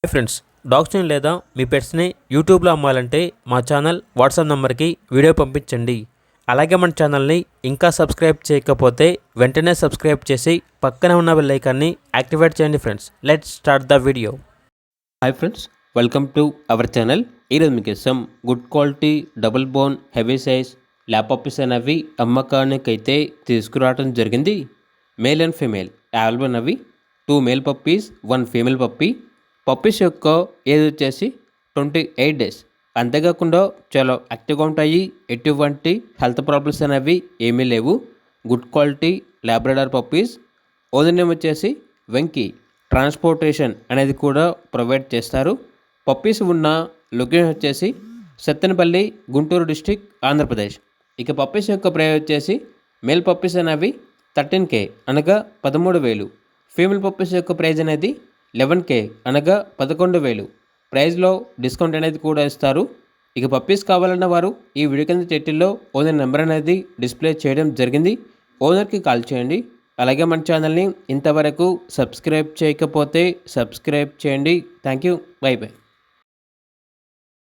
Hi friends, డాగ్స్ని లేదా మీ పెట్స్ని యూట్యూబ్లో అమ్మాలంటే మా ఛానల్ వాట్సాప్ నెంబర్కి వీడియో పంపించండి. అలాగే మన ఛానల్ని ఇంకా సబ్స్క్రైబ్ చేయకపోతే వెంటనే సబ్స్క్రైబ్ చేసి పక్కనే ఉన్న బెల్ ఐకాన్ని యాక్టివేట్ చేయండి. Friends, let's start the video. Hi friends, welcome to our channel. ఈరోజు మీకు ఇస్తాం good quality double bone heavy size lap puppies అనేవి అమ్మకానికి అయితే తీసుకురావడం జరిగింది. మేల్ అండ్ ఫీమేల్ అవైలబుల్ అవి 2 male puppies 1 female puppy. Puppies యొక్క ఏజ్ వచ్చేసి 28 డేస్. అంతేకాకుండా చాలా యాక్టివ్గా ఉంటాయి. ఎటువంటి హెల్త్ ప్రాబ్లమ్స్ అనేవి ఏమీ లేవు. Good quality Labrador puppies. Owner name వచ్చేసి వెంకీ. ట్రాన్స్పోర్టేషన్ అనేది కూడా ప్రొవైడ్ చేస్తారు. పప్పీస్ ఉన్న లొకేషన్ వచ్చేసి సత్తెనపల్లి, గుంటూరు డిస్టిక్, ఆంధ్రప్రదేశ్. ఇక పప్పీస్ యొక్క ప్రైస్ వచ్చేసి మేల్ పప్పీస్ అనేవి 13K అనగా 13,000. ఫీమేల్ పప్పీస్ యొక్క ప్రైజ్ అనేది 11K అనగా 11,000. ప్రైజ్లో డిస్కౌంట్ అనేది కూడా ఇస్తారు. ఇక పప్పీస్ కావాలన్న వారు ఈ వీడియో కింద టైటిల్లో ఓనర్ నెంబర్ అనేది డిస్ప్లే చేయడం జరిగింది. ఓనర్కి కాల్ చేయండి. అలాగే మన ఛానల్ని ఇంతవరకు సబ్స్క్రైబ్ చేయకపోతే సబ్స్క్రైబ్ చేయండి. Thank you. By by.